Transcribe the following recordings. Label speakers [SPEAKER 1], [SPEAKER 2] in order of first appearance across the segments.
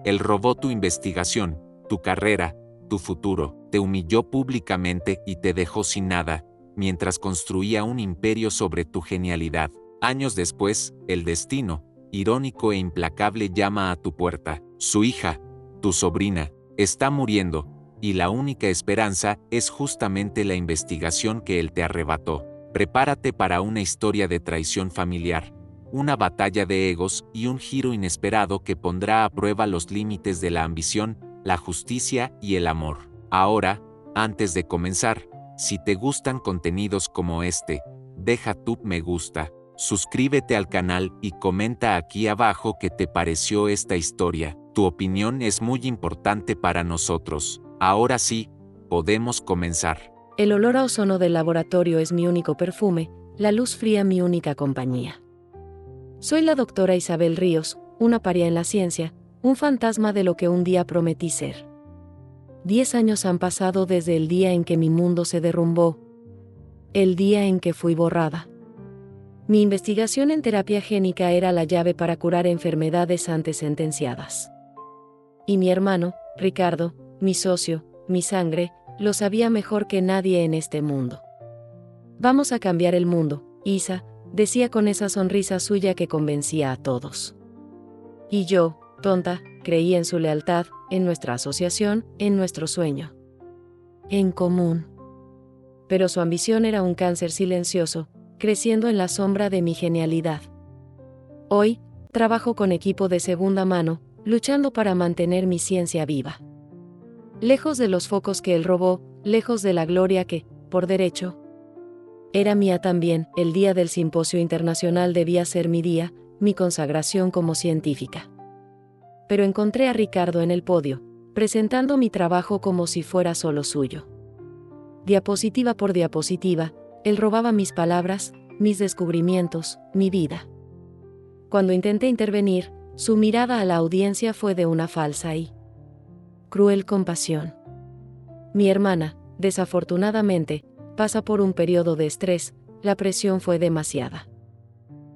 [SPEAKER 1] Él robó tu investigación, tu carrera, tu futuro, te humilló públicamente y te dejó sin nada, mientras construía un imperio sobre tu genialidad. Años después, el destino, irónico e implacable, llama a tu puerta. Su hija, tu sobrina, está muriendo, y la única esperanza es justamente la investigación que él te arrebató. Prepárate para una historia de traición familiar, una batalla de egos y un giro inesperado que pondrá a prueba los límites de la ambición, la justicia y el amor. Ahora, antes de comenzar, si te gustan contenidos como este, deja tu me gusta, suscríbete al canal y comenta aquí abajo qué te pareció esta historia. Tu opinión es muy importante para nosotros. Ahora sí, podemos comenzar.
[SPEAKER 2] El olor a ozono del laboratorio es mi único perfume, la luz fría mi única compañía. Soy la doctora Isabel Ríos, una paria en la ciencia, un fantasma de lo que un día prometí ser. 10 años han pasado desde el día en que mi mundo se derrumbó, el día en que fui borrada. Mi investigación en terapia génica era la llave para curar enfermedades antes sentenciadas. Y mi hermano, Ricardo, mi socio, mi sangre, lo sabía mejor que nadie en este mundo. Vamos a cambiar el mundo, Isa, decía con esa sonrisa suya que convencía a todos. Y yo, tonta, creí en su lealtad, en nuestra asociación, en nuestro sueño. En común. Pero su ambición era un cáncer silencioso, creciendo en la sombra de mi genialidad. Hoy, trabajo con equipo de segunda mano, luchando para mantener mi ciencia viva. Lejos de los focos que él robó, lejos de la gloria que, por derecho, era mía también. El día del simposio internacional debía ser mi día, mi consagración como científica. Pero encontré a Ricardo en el podio, presentando mi trabajo como si fuera solo suyo. Diapositiva por diapositiva, él robaba mis palabras, mis descubrimientos, mi vida. Cuando intenté intervenir, su mirada a la audiencia fue de una falsa y cruel compasión. Mi hermana, desafortunadamente, pasa por un periodo de estrés, la presión fue demasiada.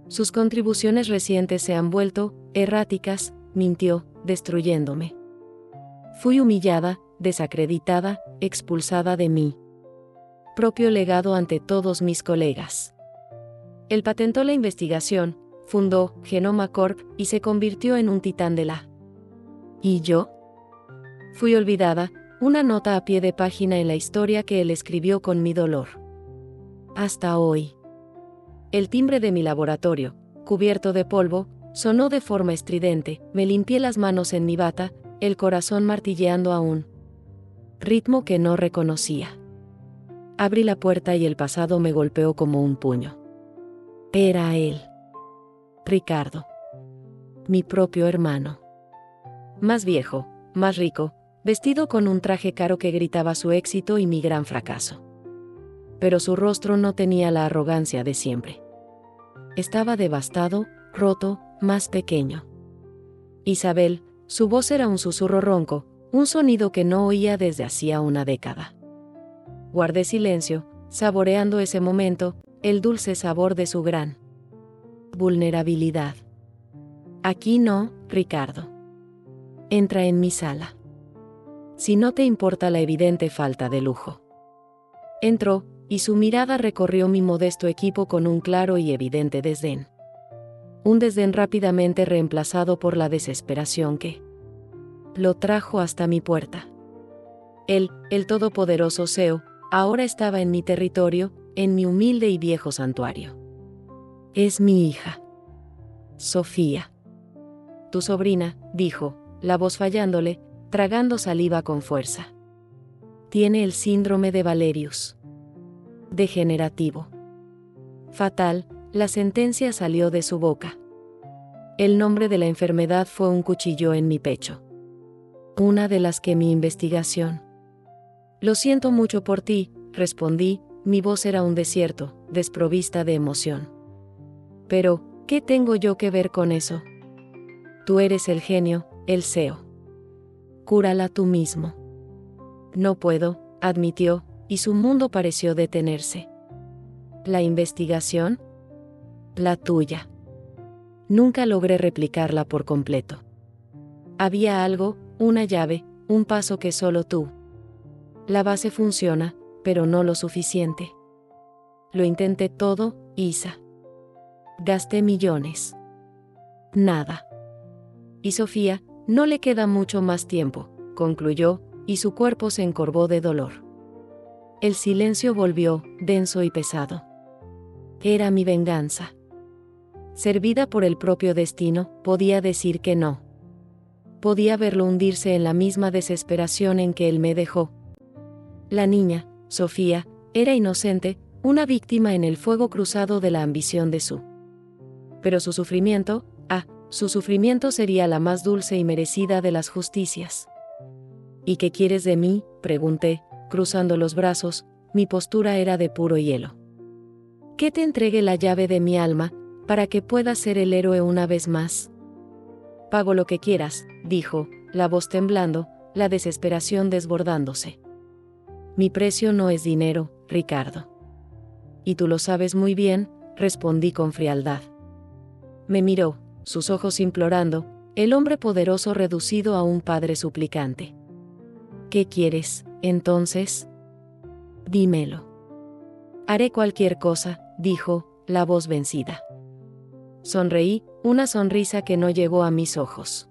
[SPEAKER 2] Sus contribuciones recientes se han vuelto erráticas, mintió, destruyéndome. Fui humillada, desacreditada, expulsada de mi propio legado ante todos mis colegas. Él patentó la investigación, fundó Genoma Corp y se convirtió en un titán de la. ¿Y yo? Fui olvidada, una nota a pie de página en la historia que él escribió con mi dolor. Hasta hoy. El timbre de mi laboratorio, cubierto de polvo, sonó de forma estridente, me limpié las manos en mi bata, el corazón martilleando a un ritmo que no reconocía. Abrí la puerta y el pasado me golpeó como un puño. Era él. Ricardo. Mi propio hermano. Más viejo, más rico, vestido con un traje caro que gritaba su éxito y mi gran fracaso. Pero su rostro no tenía la arrogancia de siempre. Estaba devastado, roto, más pequeño. Isabel, su voz era un susurro ronco, un sonido que no oía desde hacía una década. Guardé silencio, saboreando ese momento, el dulce sabor de su gran vulnerabilidad. Aquí no, Ricardo. Entra en mi sala. Si no te importa la evidente falta de lujo. Entró, y su mirada recorrió mi modesto equipo con un claro y evidente desdén. Un desdén rápidamente reemplazado por la desesperación que lo trajo hasta mi puerta. Él, el todopoderoso CEO, ahora estaba en mi territorio, en mi humilde y viejo santuario. Es mi hija. Sofía. Tu sobrina, dijo, la voz fallándole, tragando saliva con fuerza. Tiene el síndrome de Valerius. Degenerativo. Fatal, la sentencia salió de su boca. El nombre de la enfermedad fue un cuchillo en mi pecho. Una de las que mi investigación. Lo siento mucho por ti, respondí, mi voz era un desierto, desprovista de emoción. Pero, ¿qué tengo yo que ver con eso? Tú eres el genio, el CEO. Cúrala tú mismo. No puedo, admitió, y su mundo pareció detenerse. ¿La investigación? La tuya. Nunca logré replicarla por completo. Había algo, una llave, un paso que solo tú. La base funciona, pero no lo suficiente. Lo intenté todo, Isa. Gasté millones. Nada. Y Sofía, no le queda mucho más tiempo, concluyó, y su cuerpo se encorvó de dolor. El silencio volvió, denso y pesado. Era mi venganza. Servida por el propio destino, podía decir que no. Podía verlo hundirse en la misma desesperación en que él me dejó. La niña, Sofía, era inocente, una víctima en el fuego cruzado de la ambición de su. Pero su sufrimiento, su sufrimiento sería la más dulce y merecida de las justicias. ¿Y qué quieres de mí?, pregunté, cruzando los brazos, mi postura era de puro hielo. Que te entregue la llave de mi alma, para que puedas ser el héroe una vez más. Pago lo que quieras, dijo, la voz temblando, la desesperación desbordándose. Mi precio no es dinero, Ricardo. Y tú lo sabes muy bien, respondí con frialdad. Me miró, sus ojos implorando, el hombre poderoso reducido a un padre suplicante. ¿Qué quieres, entonces? Dímelo. Haré cualquier cosa, dijo, la voz vencida. Sonreí, una sonrisa que no llegó a mis ojos.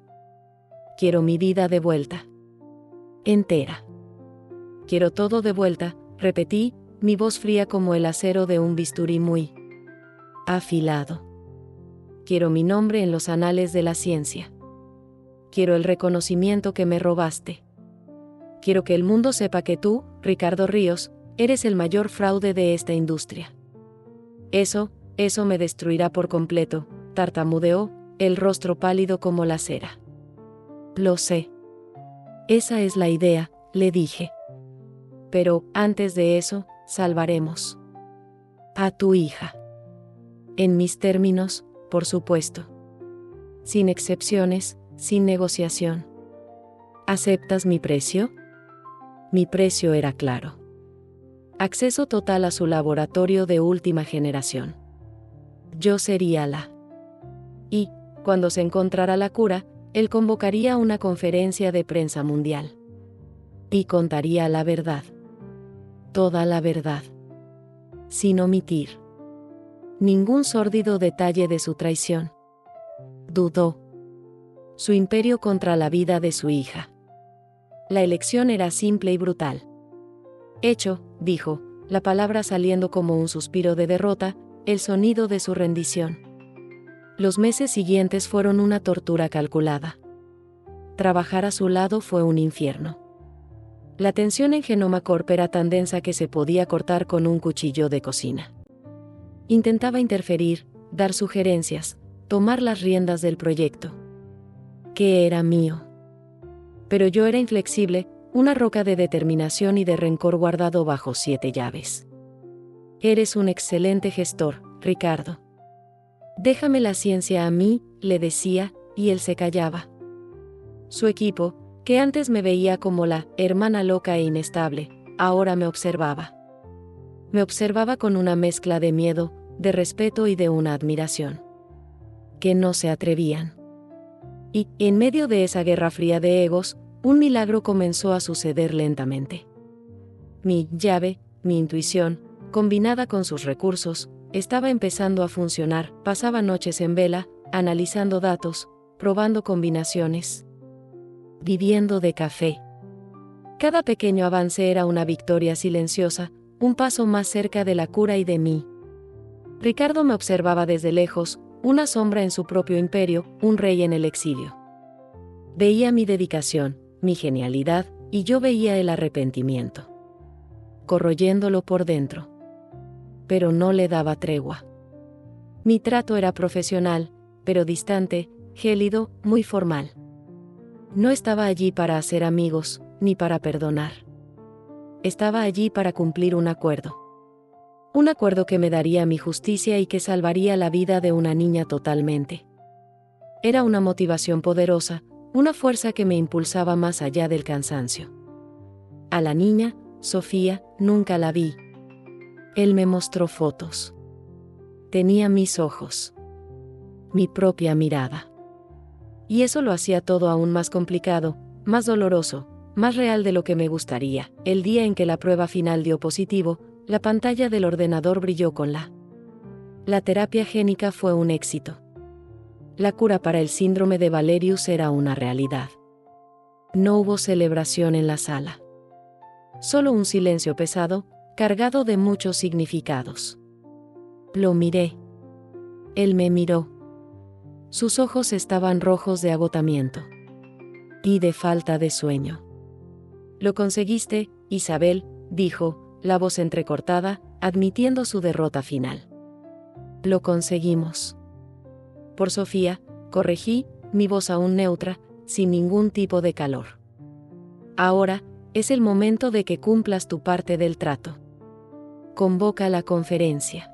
[SPEAKER 2] Quiero mi vida de vuelta. Entera. Quiero todo de vuelta, repetí, mi voz fría como el acero de un bisturí muy afilado. Quiero mi nombre en los anales de la ciencia. Quiero el reconocimiento que me robaste. Quiero que el mundo sepa que tú, Ricardo Ríos, eres el mayor fraude de esta industria. Eso me destruirá por completo, tartamudeó, el rostro pálido como la cera. Lo sé. Esa es la idea, le dije. Pero, antes de eso, salvaremos a tu hija. En mis términos, por supuesto. Sin excepciones, sin negociación. ¿Aceptas mi precio? Mi precio era claro. Acceso total a su laboratorio de última generación. Yo sería la. Y, cuando se encontrara la cura, él convocaría una conferencia de prensa mundial. Y contaría la verdad. Toda la verdad. Sin omitir ningún sórdido detalle de su traición. Dudó. Su imperio contra la vida de su hija. La elección era simple y brutal. Hecho, dijo, la palabra saliendo como un suspiro de derrota, el sonido de su rendición. Los meses siguientes fueron una tortura calculada. Trabajar a su lado fue un infierno. La tensión en Genoma Corp era tan densa que se podía cortar con un cuchillo de cocina. Intentaba interferir, dar sugerencias, tomar las riendas del proyecto. Que era mío. Pero yo era inflexible, una roca de determinación y de rencor guardado bajo 7 llaves. Eres un excelente gestor, Ricardo. Déjame la ciencia a mí, le decía, y él se callaba. Su equipo, que antes me veía como la hermana loca e inestable, ahora me observaba. Me observaba con una mezcla de miedo, de respeto y de una admiración. Que no se atrevían. Y, en medio de esa guerra fría de egos, un milagro comenzó a suceder lentamente. Mi llave, mi intuición, combinada con sus recursos, estaba empezando a funcionar. Pasaba noches en vela, analizando datos, probando combinaciones. Viviendo de café. Cada pequeño avance era una victoria silenciosa, un paso más cerca de la cura y de mí. Ricardo me observaba desde lejos, una sombra en su propio imperio, un rey en el exilio. Veía mi dedicación, mi genialidad, y yo veía el arrepentimiento. Corroyéndolo por dentro. Pero no le daba tregua. Mi trato era profesional, pero distante, gélido, muy formal. No estaba allí para hacer amigos, ni para perdonar. Estaba allí para cumplir un acuerdo. Un acuerdo que me daría mi justicia y que salvaría la vida de una niña totalmente. Era una motivación poderosa, una fuerza que me impulsaba más allá del cansancio. A la niña, Sofía, nunca la vi. Él me mostró fotos. Tenía mis ojos. Mi propia mirada. Y eso lo hacía todo aún más complicado, más doloroso, más real de lo que me gustaría. El día en que la prueba final dio positivo, la pantalla del ordenador brilló con la terapia génica fue un éxito. La cura para el síndrome de Valerius era una realidad. No hubo celebración en la sala. Solo un silencio pesado, cargado de muchos significados. Lo miré. Él me miró. Sus ojos estaban rojos de agotamiento. Y de falta de sueño. «Lo conseguiste, Isabel», dijo, la voz entrecortada, admitiendo su derrota final. «Lo conseguimos». «Por Sofía», corregí, mi voz aún neutra, sin ningún tipo de calor. «Ahora, es el momento de que cumplas tu parte del trato. Convoca la conferencia».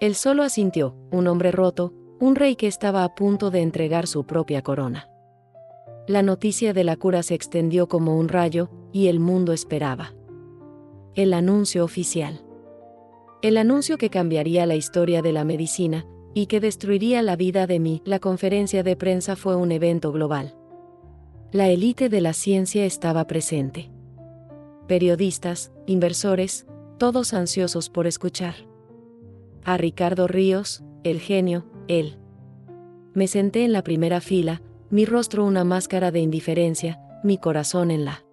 [SPEAKER 2] Él solo asintió, un hombre roto, un rey que estaba a punto de entregar su propia corona. La noticia de la cura se extendió como un rayo, y el mundo esperaba. El anuncio oficial. El anuncio que cambiaría la historia de la medicina, y que destruiría la vida de mí. La conferencia de prensa fue un evento global. La élite de la ciencia estaba presente. Periodistas, inversores, todos ansiosos por escuchar. A Ricardo Ríos, el genio, él. Me senté en la primera fila, mi rostro una máscara de indiferencia, mi corazón en la.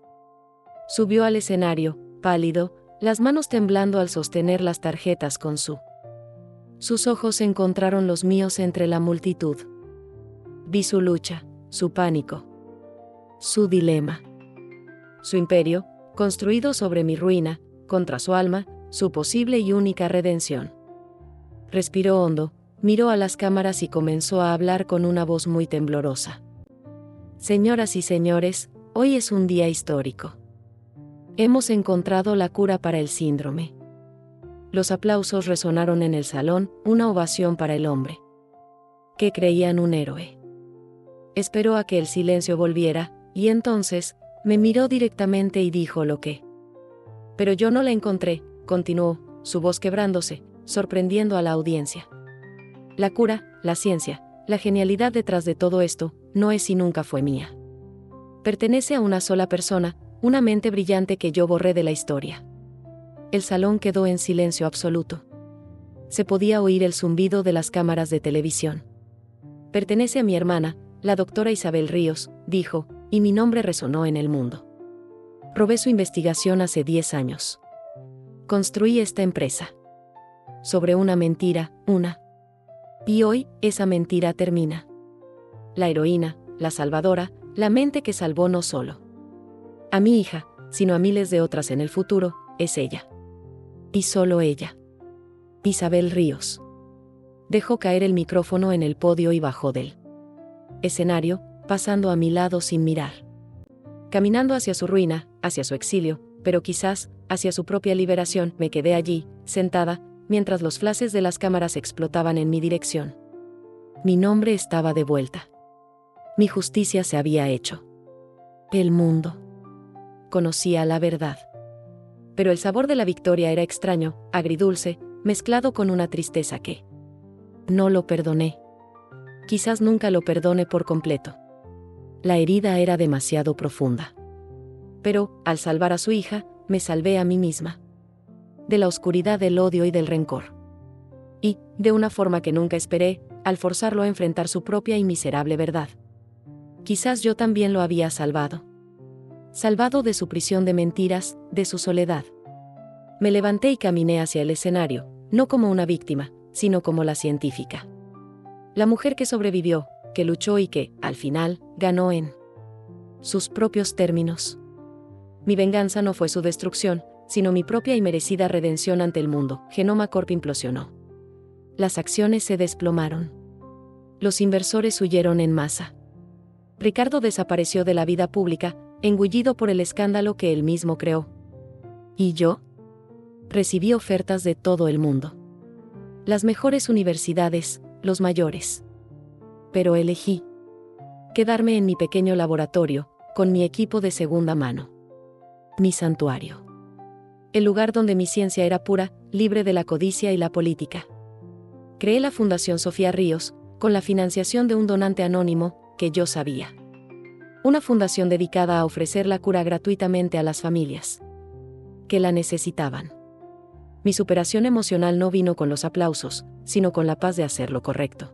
[SPEAKER 2] Subió al escenario, pálido, las manos temblando al sostener las tarjetas con Sus ojos encontraron los míos entre la multitud. Vi su lucha, su pánico, su dilema. Su imperio, construido sobre mi ruina, contra su alma, su posible y única redención. Respiró hondo, miró a las cámaras y comenzó a hablar con una voz muy temblorosa. Señoras y señores, hoy es un día histórico. Hemos encontrado la cura para el síndrome. Los aplausos resonaron en el salón, una ovación para el hombre que creían un héroe. Esperó a que el silencio volviera, y entonces, me miró directamente y dijo lo que. Pero yo no la encontré, continuó, su voz quebrándose, sorprendiendo a la audiencia. La cura, la ciencia, la genialidad detrás de todo esto, no es y nunca fue mía. Pertenece a una sola persona, una mente brillante que yo borré de la historia. El salón quedó en silencio absoluto. Se podía oír el zumbido de las cámaras de televisión. Pertenece a mi hermana, la doctora Isabel Ríos, dijo, y mi nombre resonó en el mundo. Robé su investigación hace 10 años. Construí esta empresa. Sobre una mentira, Y hoy, esa mentira termina. La heroína, la salvadora, la mente que salvó no solo a mi hija, sino a miles de otras en el futuro, es ella. Y solo ella. Isabel Ríos. Dejó caer el micrófono en el podio y bajó del escenario, pasando a mi lado sin mirar. Caminando hacia su ruina, hacia su exilio, pero quizás, hacia su propia liberación, me quedé allí, sentada, mientras los flashes de las cámaras explotaban en mi dirección. Mi nombre estaba de vuelta. Mi justicia se había hecho. El mundo conocía la verdad. Pero el sabor de la victoria era extraño, agridulce, mezclado con una tristeza que no lo perdoné. Quizás nunca lo perdone por completo. La herida era demasiado profunda. Pero, al salvar a su hija, me salvé a mí misma. De la oscuridad del odio y del rencor. Y, de una forma que nunca esperé, al forzarlo a enfrentar su propia y miserable verdad. Quizás yo también lo había salvado. Salvado de su prisión de mentiras, de su soledad. Me levanté y caminé hacia el escenario, no como una víctima, sino como la científica. La mujer que sobrevivió, que luchó y que, al final, ganó en sus propios términos. Mi venganza no fue su destrucción, sino mi propia y merecida redención ante el mundo. Genoma Corp implosionó. Las acciones se desplomaron. Los inversores huyeron en masa. Ricardo desapareció de la vida pública, engullido por el escándalo que él mismo creó. ¿Y yo? Recibí ofertas de todo el mundo. Las mejores universidades, los mayores. Pero elegí quedarme en mi pequeño laboratorio, con mi equipo de segunda mano. Mi santuario. El lugar donde mi ciencia era pura, libre de la codicia y la política. Creé la Fundación Sofía Ríos, con la financiación de un donante anónimo, que yo sabía. Una fundación dedicada a ofrecer la cura gratuitamente a las familias que la necesitaban. Mi superación emocional no vino con los aplausos, sino con la paz de hacer lo correcto.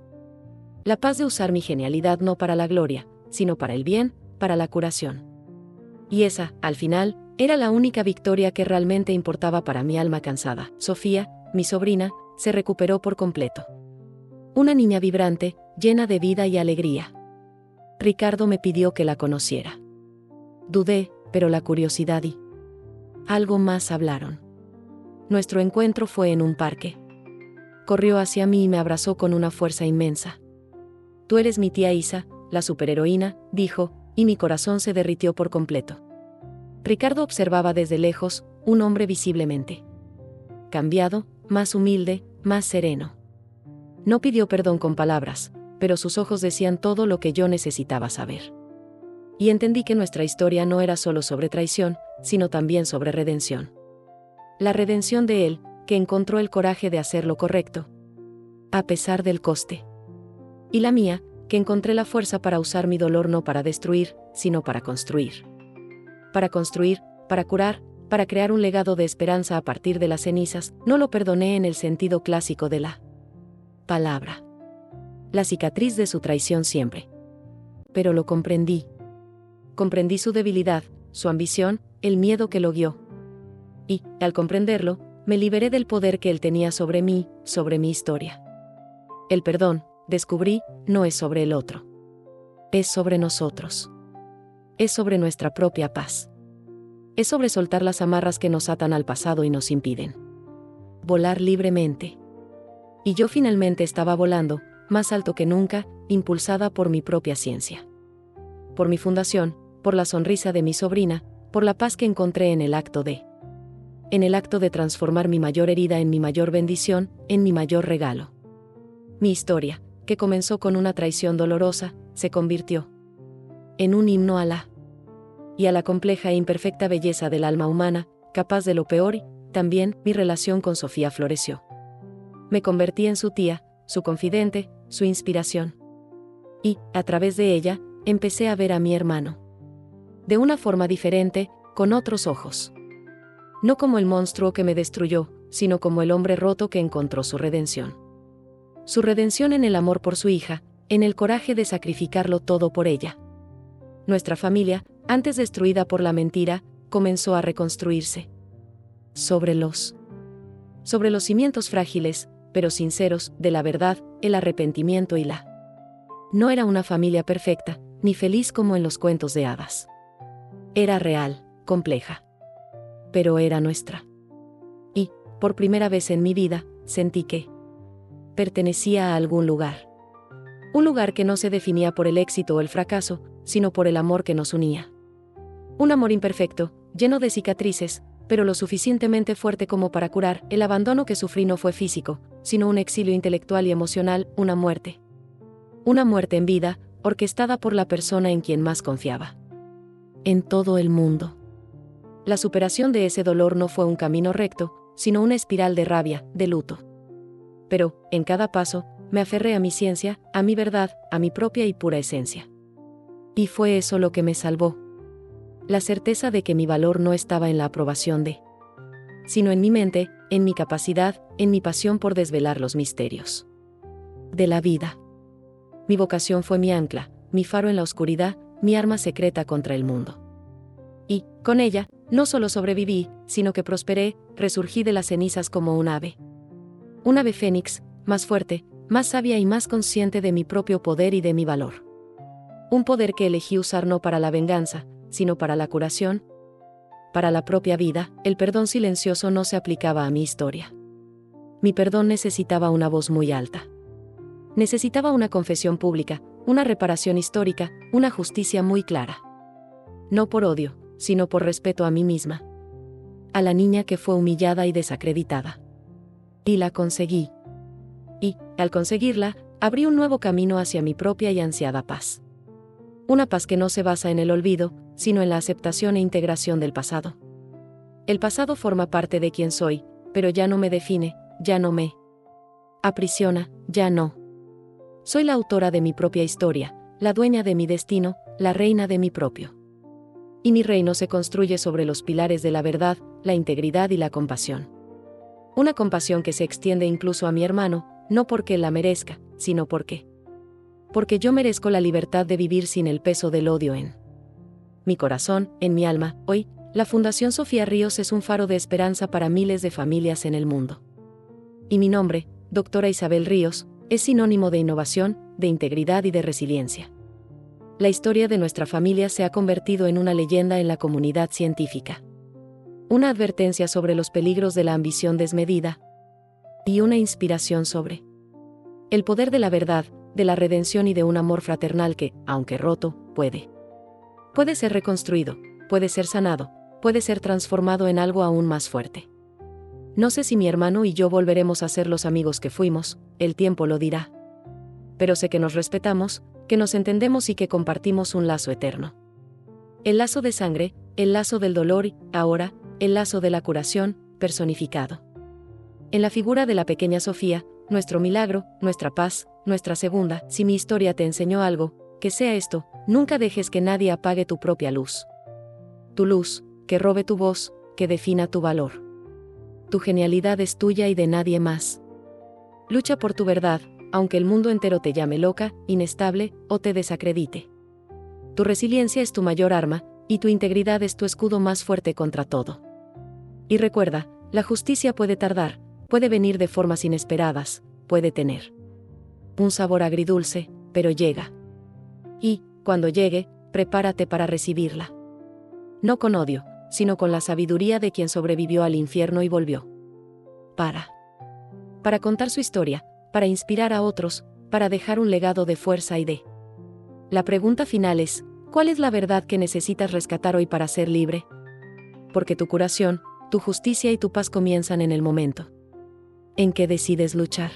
[SPEAKER 2] La paz de usar mi genialidad no para la gloria, sino para el bien, para la curación. Y esa, al final, era la única victoria que realmente importaba para mi alma cansada. Sofía, mi sobrina, se recuperó por completo. Una niña vibrante, llena de vida y alegría. Ricardo me pidió que la conociera. Dudé, pero la curiosidad y algo más hablaron. Nuestro encuentro fue en un parque. Corrió hacia mí y me abrazó con una fuerza inmensa. Tú eres mi tía Isa, la superheroína, dijo, y mi corazón se derritió por completo. Ricardo observaba desde lejos, un hombre visiblemente cambiado, más humilde, más sereno. No pidió perdón con palabras, pero sus ojos decían todo lo que yo necesitaba saber. Y entendí que nuestra historia no era solo sobre traición, sino también sobre redención. La redención de él, que encontró el coraje de hacer lo correcto, a pesar del coste. Y la mía, que encontré la fuerza para usar mi dolor no para destruir, sino para construir. Para construir, para curar, para crear un legado de esperanza a partir de las cenizas. No lo perdoné en el sentido clásico de la palabra. La cicatriz de su traición siempre. Pero lo comprendí. Comprendí su debilidad, su ambición, el miedo que lo guió. Y, al comprenderlo, me liberé del poder que él tenía sobre mí, sobre mi historia. El perdón, descubrí, no es sobre el otro. Es sobre nosotros. Es sobre nuestra propia paz. Es sobre soltar las amarras que nos atan al pasado y nos impiden volar libremente. Y yo finalmente estaba volando, más alto que nunca, impulsada por mi propia ciencia. Por mi fundación, por la sonrisa de mi sobrina, por la paz que encontré en el acto de transformar mi mayor herida en mi mayor bendición, en mi mayor regalo. Mi historia, que comenzó con una traición dolorosa, se convirtió en un himno a la compleja e imperfecta belleza del alma humana, capaz de lo peor y, también, mi relación con Sofía floreció. Me convertí en su tía, su confidente, su inspiración. Y, a través de ella, empecé a ver a mi hermano. De una forma diferente, con otros ojos. No como el monstruo que me destruyó, sino como el hombre roto que encontró su redención. Su redención en el amor por su hija, en el coraje de sacrificarlo todo por ella. Nuestra familia, antes destruida por la mentira, comenzó a reconstruirse. Sobre los cimientos frágiles, pero sinceros, de la verdad, el arrepentimiento y la. No era una familia perfecta, ni feliz como en los cuentos de hadas. Era real, compleja. Pero era nuestra. Y, por primera vez en mi vida, sentí que pertenecía a algún lugar. Un lugar que no se definía por el éxito o el fracaso, sino por el amor que nos unía. Un amor imperfecto, lleno de cicatrices, pero lo suficientemente fuerte como para curar. El abandono que sufrí no fue físico, sino un exilio intelectual y emocional, una muerte. Una muerte en vida, orquestada por la persona en quien más confiaba. En todo el mundo. La superación de ese dolor no fue un camino recto, sino una espiral de rabia, de luto. Pero, en cada paso, me aferré a mi ciencia, a mi verdad, a mi propia y pura esencia. Y fue eso lo que me salvó. La certeza de que mi valor no estaba en la aprobación sino en mi mente, en mi capacidad, en mi pasión por desvelar los misterios de la vida. Mi vocación fue mi ancla, mi faro en la oscuridad, mi arma secreta contra el mundo. Y, con ella, no solo sobreviví, sino que prosperé, resurgí de las cenizas como un ave. Un ave fénix, más fuerte, más sabia y más consciente de mi propio poder y de mi valor. Un poder que elegí usar no para la venganza, sino para la curación. Para la propia vida, el perdón silencioso no se aplicaba a mi historia. Mi perdón necesitaba una voz muy alta. Necesitaba una confesión pública, una reparación histórica, una justicia muy clara. No por odio, sino por respeto a mí misma. A la niña que fue humillada y desacreditada. Y la conseguí. Y, al conseguirla, abrí un nuevo camino hacia mi propia y ansiada paz. Una paz que no se basa en el olvido, sino en la aceptación e integración del pasado. El pasado forma parte de quien soy, pero ya no me define, ya no me aprisiona, ya no. Soy la autora de mi propia historia, la dueña de mi destino, la reina de mi propio. Y mi reino se construye sobre los pilares de la verdad, la integridad y la compasión. Una compasión que se extiende incluso a mi hermano, no porque él la merezca, sino porque yo merezco la libertad de vivir sin el peso del odio en mi corazón, en mi alma. Hoy, la Fundación Sofía Ríos es un faro de esperanza para miles de familias en el mundo. Y mi nombre, doctora Isabel Ríos, es sinónimo de innovación, de integridad y de resiliencia. La historia de nuestra familia se ha convertido en una leyenda en la comunidad científica. Una advertencia sobre los peligros de la ambición desmedida y una inspiración sobre el poder de la verdad, de la redención y de un amor fraternal que, aunque roto, puede ser reconstruido, puede ser sanado, puede ser transformado en algo aún más fuerte. No sé si mi hermano y yo volveremos a ser los amigos que fuimos, el tiempo lo dirá. Pero sé que nos respetamos, que nos entendemos y que compartimos un lazo eterno. El lazo de sangre, el lazo del dolor y, ahora, el lazo de la curación, personificado en la figura de la pequeña Sofía, nuestro milagro, nuestra paz, nuestra segunda. Si mi historia te enseñó algo, que sea esto: nunca dejes que nadie apague tu propia luz. Tu luz, que robe tu voz, que defina tu valor. Tu genialidad es tuya y de nadie más. Lucha por tu verdad, aunque el mundo entero te llame loca, inestable, o te desacredite. Tu resiliencia es tu mayor arma, y tu integridad es tu escudo más fuerte contra todo. Y recuerda, la justicia puede tardar, puede venir de formas inesperadas, puede tener un sabor agridulce, pero llega. Y, cuando llegue, prepárate para recibirla. No con odio, sino con la sabiduría de quien sobrevivió al infierno y volvió. Para contar su historia, para inspirar a otros, para dejar un legado de fuerza y de. La pregunta final es: ¿cuál es la verdad que necesitas rescatar hoy para ser libre? Porque tu curación, tu justicia y tu paz comienzan en el momento en que decides luchar.